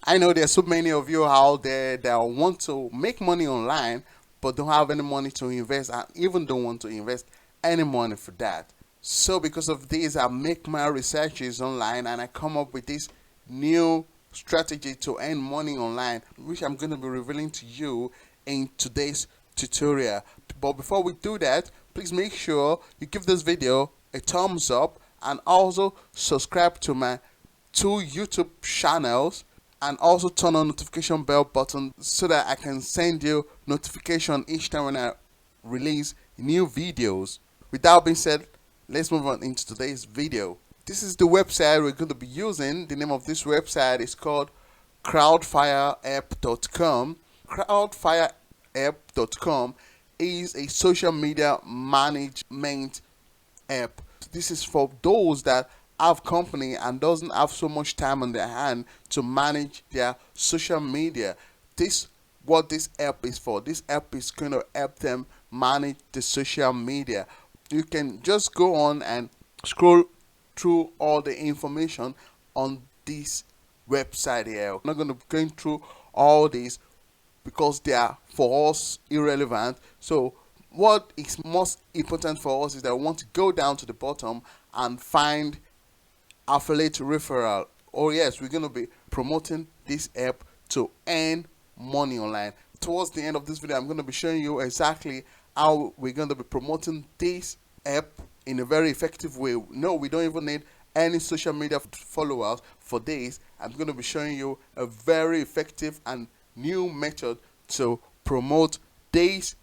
I know there's so many of you out there that want to make money online but don't have any money to invest and even don't want to invest any money for that. So because of this, I make my researches online and I come up with this new strategy to earn money online, which I'm going to be revealing to you in today's tutorial. But before we do that, please make sure you give this video a thumbs up and also subscribe to my two YouTube channels and also turn on notification bell button so that I can send you notification each time when I release new videos. With that being said, let's move on into today's video. This is the website we're going to be using. The name of this website is called crowdfireapp.com. Crowdfireapp.com is a social media management app. This is for those that have company and doesn't have so much time on their hand to manage their social media. This what this app is for. This app is going to help them manage the social media. You can just go on and scroll through all the information on this website here. I'm not going to be going through all these because they are for us irrelevant. So what is most important for us is that we want to go down to the bottom and find affiliate referral. Oh yes, we're going to be promoting this app to earn money online. Towards the end of this video, I'm going to be showing you exactly how we're going to be promoting this app in a very effective way. No, we don't even need any social media followers for this. I'm going to be showing you a very effective and new method to promote this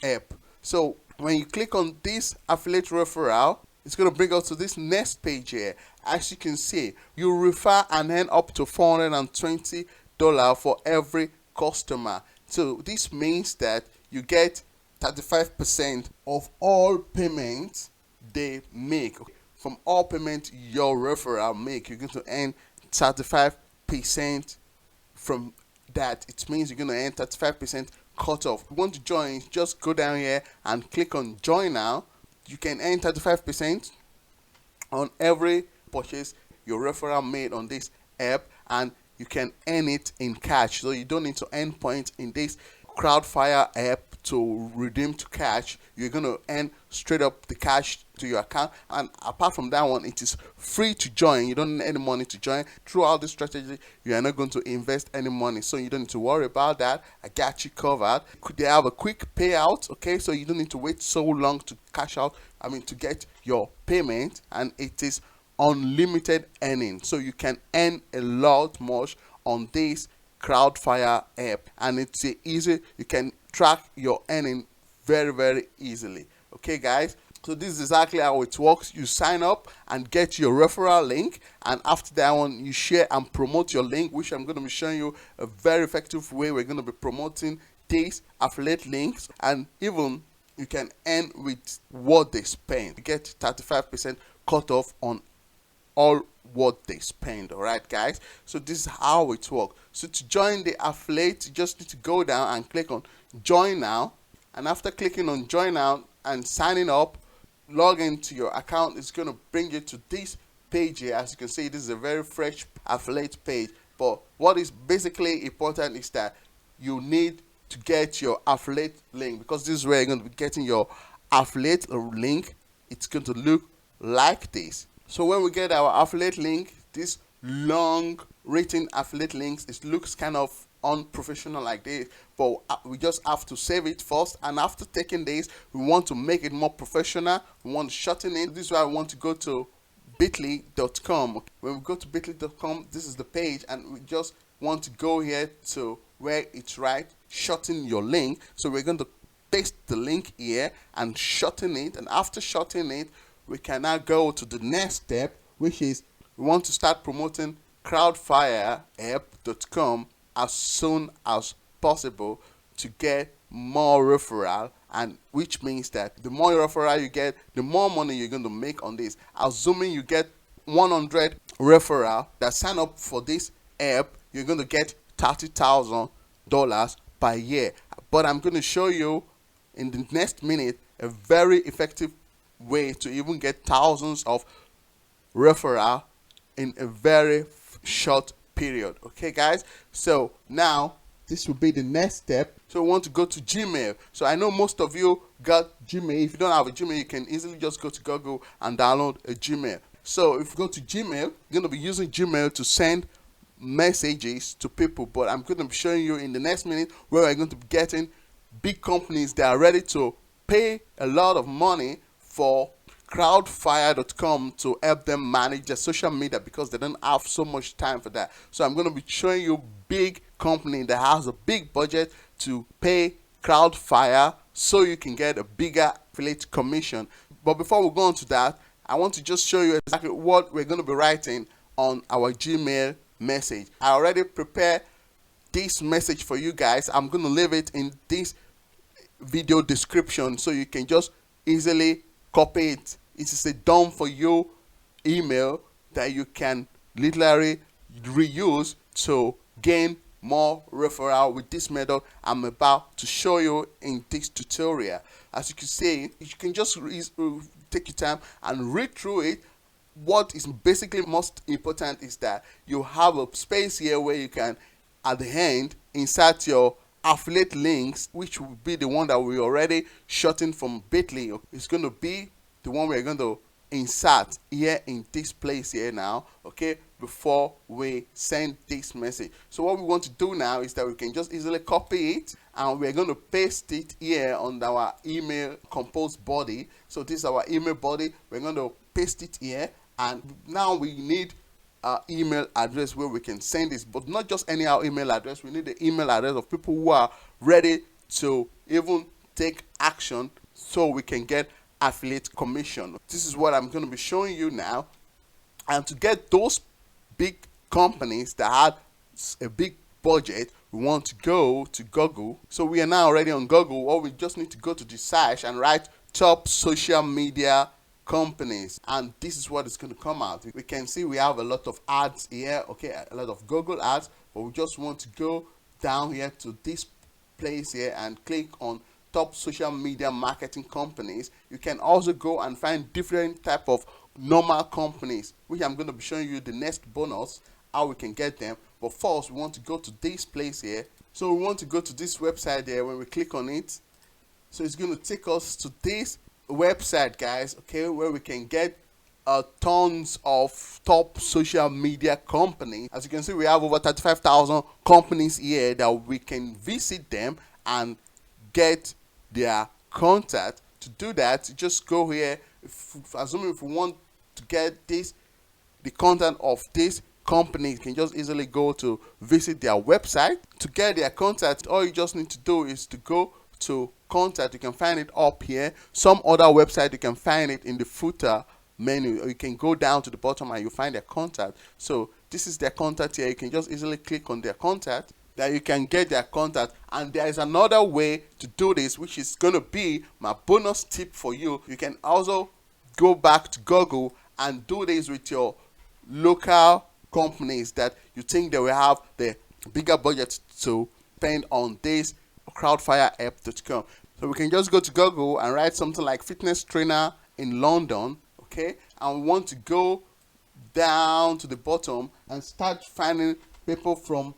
app. So when you click on this affiliate referral, it's going to bring us to this next page here. As you can see, you refer and earn up to $420 for every customer. So this means that you get 35% of all payments they make. From all payments your referral make, you're going to earn 35% from that. It means you're going to earn 35% cut off. If you want to join, just go down here and click on join now. You can earn 35% on every purchase your referral made on this app, and you can earn it in cash. So you don't need to earn points in this Crowdfire app to redeem to cash. You're going to earn straight up the cash to your account, and apart from that one, it is free to join. You don't need any money to join. Throughout this strategy, you are not going to invest any money, so you don't need to worry about that. I got you covered. They have a quick payout, okay, so you don't need to wait so long to cash out, to get your payment, and it is unlimited earning, so you can earn a lot more on this Crowdfire app, and it's easy. You can track your earning very easily. Okay guys, so this is exactly how it works. You sign up and get your referral link, and after that one you share and promote your link, which I'm going to be showing you a very effective way. We're going to be promoting these affiliate links, and even you can earn with what they spend. You get 35% cut off on all what they spend. All right guys, so this is how it works. So to join the affiliate, you just need to go down and click on join now, and after clicking on join now and signing up, log into your account. It's going to bring you to this page here. As you can see, this is a very fresh affiliate page, but what is basically important is that you need to get your affiliate link, because this is where you're going to be getting your affiliate link. It's going to look like this. So when we get our affiliate link, this long written affiliate links, it looks kind of unprofessional like this, but we just have to save it first, and after taking this, we want to make it more professional. We want to shorten it. This is why we want to go to bit.ly.com. When we go to bit.ly.com, this is the page, and we just want to go here to where it's right, shorten your link. So we're going to paste the link here and shorten it, and after shortening it, we can now go to the next step, which is we want to start promoting crowdfireapp.com as soon as possible to get more referral, and which means that the more referral you get, the more money you're going to make on this. Assuming you get 100 referral that sign up for this app, you're going to get $30,000 per year. But I'm going to show you in the next minute a very effective way to even get thousands of referral in a very short period. Okay, guys, so now this will be the next step. So we want to go to Gmail. So I know most of you got Gmail. If you don't have a Gmail, you can easily just go to Google and download a Gmail. So if you go to Gmail, you're going to be using Gmail to send messages to people, but I'm going to be showing you in the next minute where we're going to be getting big companies that are ready to pay a lot of money for crowdfire.com to help them manage their social media because they don't have so much time for that. So I'm going to be showing you big company that has a big budget to pay Crowdfire so you can get a bigger affiliate commission. But before we go on to that, I want to just show you exactly what we're going to be writing on our Gmail message. I already prepared this message for you guys. I'm going to leave it in this video description so you can just easily copy it. It is a done for you email that you can literally reuse to gain more referral with this method I'm about to show you in this tutorial. As you can see, you can just take your time and read through it. What is basically most important is that you have a space here where you can at the end insert your affiliate links, which will be the one that we already shortened from bit.ly. It's going to be the one we're going to insert here in this place here now, okay, before we send this message. So what we want to do now is that we can just easily copy it and we're going to paste it here on our email compose body. So this is our email body. We're going to paste it here, and now we need email address where we can send this, but not just any email address. We need the email address of people who are ready to even take action so we can get affiliate commission. This is what I'm going to be showing you now. And to get those big companies that had a big budget, we want to go to Google. So we are now already on Google, or we just need to go to the search and write top social media companies, and this is what is going to come out. We can see we have a lot of ads here, okay, a lot of Google ads, but we just want to go down here to this place here and click on top social media marketing companies. You can also go and find different type of normal companies, which I'm going to be showing you the next bonus how we can get them. But first we want to go to this place here. So we want to go to this website there. When we click on it, so it's going to take us to this website, guys, okay, where we can get tons of top social media companies. As you can see, we have over 35,000 companies here that we can visit them and get their contact. To do that, just go here. Assuming if we want to get this, the content of this company, you can just easily go to visit their website. To get their contact, all you just need to do is to go to contact. You can find it up here. Some other website you can find it in the footer menu, or you can go down to the bottom and you find their contact. So this is their contact here. You can just easily click on their contact, that you can get their contact. And there is another way to do this, which is going to be my bonus tip for you. You can also go back to Google and do this with your local companies that you think they will have the bigger budget to spend on this crowdfireapp.com. So we can just go to Google and write something like fitness trainer in London, okay, and we want to go down to the bottom and start finding people from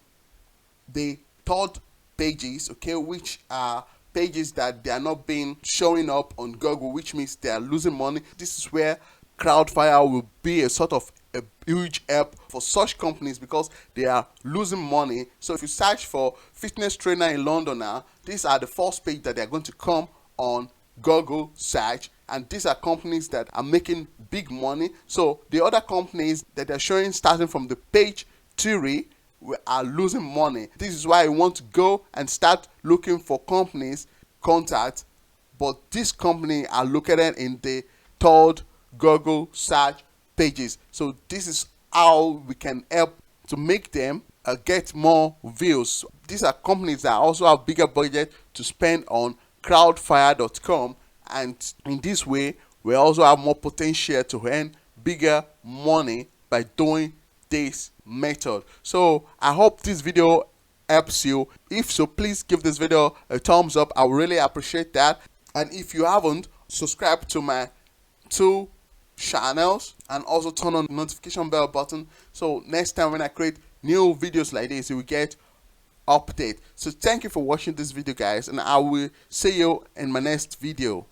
the third pages, okay, which are pages that they are not being showing up on Google, which means they are losing money. This is where Crowdfire will be a sort of a huge help for such companies because they are losing money. So if you search for fitness trainer in London now, these are the first page that they are going to come on Google search, and these are companies that are making big money. So the other companies that are showing starting from the page 3 are losing money. This is why you want to go and start looking for companies contact, but this company are located in the third Google search pages. So this is how we can help to make them get more views. These are companies that also have bigger budget to spend on crowdfire.com, and in this way we also have more potential to earn bigger money by doing this method. So I hope this video helps you. If so, please give this video a thumbs up. I would really appreciate that. And if you haven't, subscribe to my 2 channels and also turn on the notification bell button, so next time when I create new videos like this, you will get update. So thank you for watching this video, guys, and I will see you in my next video.